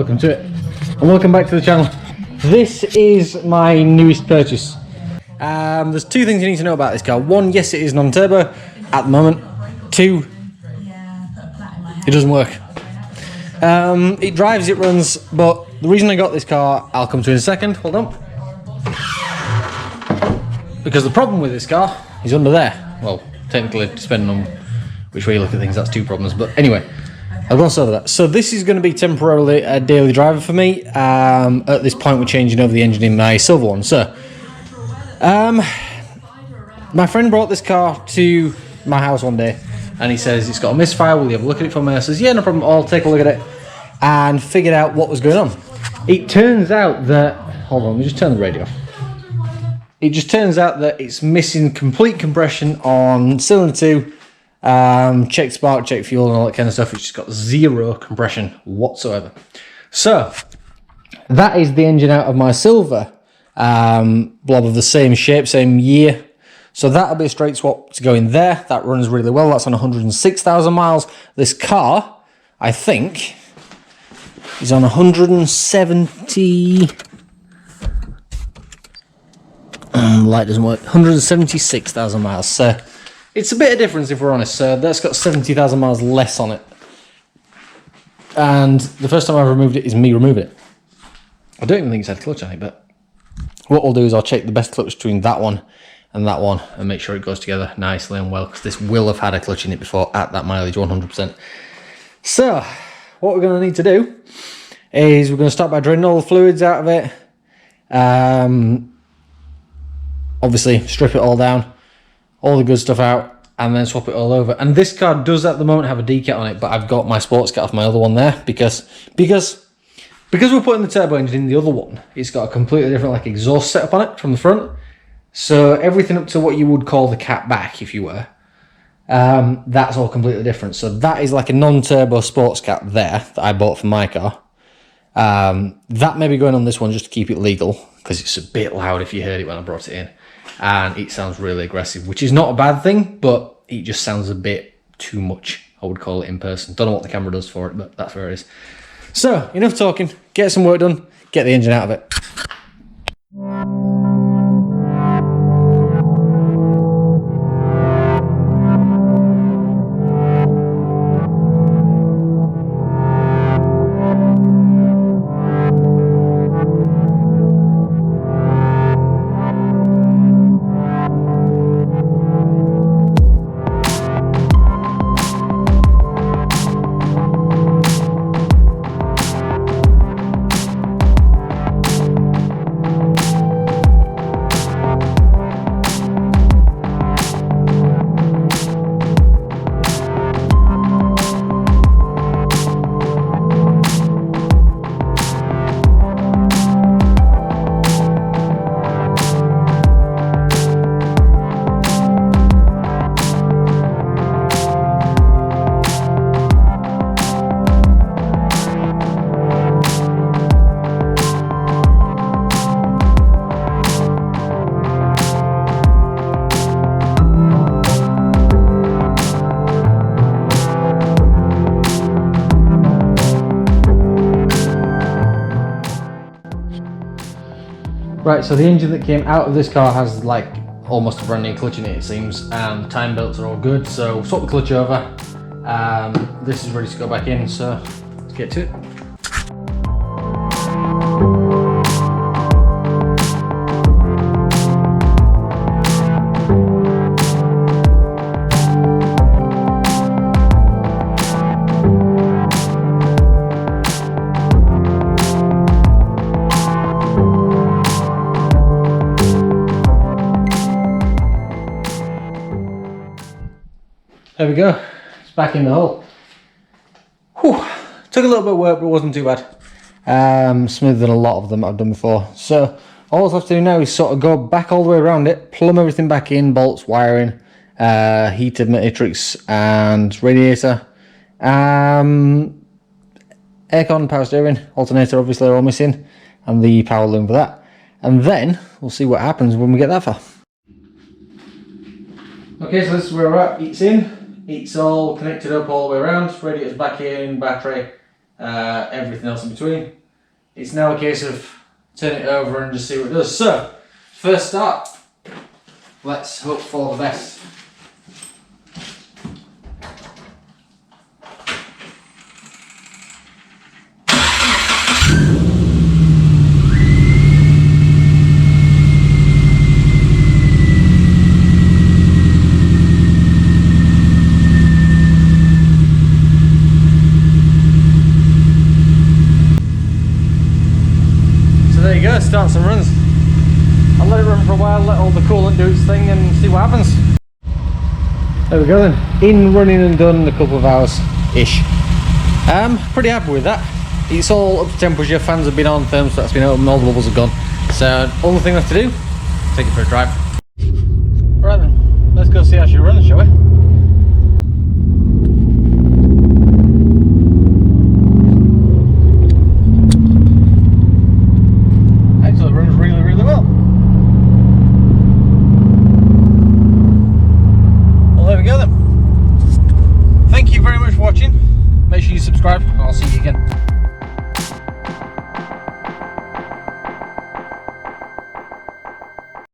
welcome to it, and welcome back to the channel. This is my newest purchase. There's two things you need to know about this car. One, yes, it is non-turbo at the moment. Two, it doesn't work. It drives, it runs, but the reason I got this car, I'll come to in a second. Hold on. Because the problem with this car is under there. Well, technically, depending on which way you look at things, that's two problems. But anyway, I'll go over that. So this is going to be temporarily a daily driver for me. At this point, we're changing over the engine in my silver one. So, my friend brought this car to my house one day, and he says, it's got a misfire, will you have a look at it for me? I says, yeah, no problem, I'll take a look at it, and figured out what was going on. It turns out that, hold on, let me just turn the radio off. It just turns out that it's missing complete compression on cylinder 2, check spark, check fuel and all that kind of stuff. It's just got zero compression whatsoever. So, that is the engine out of my silver blob of the same shape, same year. So that'll be a straight swap to go in there. That runs really well. That's on 106,000 miles. This car, I think, is on 170... light doesn't work. 176,000 miles. So it's a bit of difference if we're honest. So that's got 70,000 miles less on it. And the first time I've removed it is me removing it. I don't even think it's had clutch on it, but what we'll do is I'll check the best clutch between that one and make sure it goes together nicely and well, because this will have had a clutch in it before at that mileage 100%. So what we're going to need to do is we're going to start by draining all the fluids out of it. Obviously strip it all down, all the good stuff out, and then swap it all over. And this car does at the moment have a D-cat on it, but I've got my sports cat off my other one there because we're putting the turbo engine in the other one. It's got a completely different like exhaust setup on it from the front. So everything up to what you would call the cat back, if you were, that's all completely different. So that is like a non-turbo sports cat there that I bought for my car. That may be going on this one just to keep it legal, because it's a bit loud if you heard it when I brought it in. And it sounds really aggressive, which is not a bad thing, but it just sounds a bit too much, I would call it, in person. Don't know what the camera does for it, but that's where it is. So, enough talking, get some work done, get the engine out of it. Right, so the engine that came out of this car has like almost a brand new clutch in it, it seems, and the time belts are all good, so swap the clutch over. This is ready to go back in, so let's get to it. There we go, it's back in the hole. Whew. Took a little bit of work, but it wasn't too bad. Smoother than a lot of them I've done before. So all I have to do now is sort of go back all the way around it, plumb everything back in, bolts, wiring, heater matrix and radiator. Aircon, power steering, alternator obviously are all missing, and the power loom for that. And then we'll see what happens when we get that far. Okay, so this is where we're at. It's in. It's all connected up all the way around. Radiator's back in, battery, everything else in between. It's now a case of turn it over and just see what it does. So, first start, let's hope for the best. There you go, start some runs. I'll let it run for a while, let all the coolant do its thing and see what happens. There we go then, in, running and done in a couple of hours-ish. Pretty happy with that. It's all up to temperature, fans have been on, thermostat's been open, all the bubbles are gone. So, only thing left to do, take it for a drive. Right then, let's go see how she runs, shall we?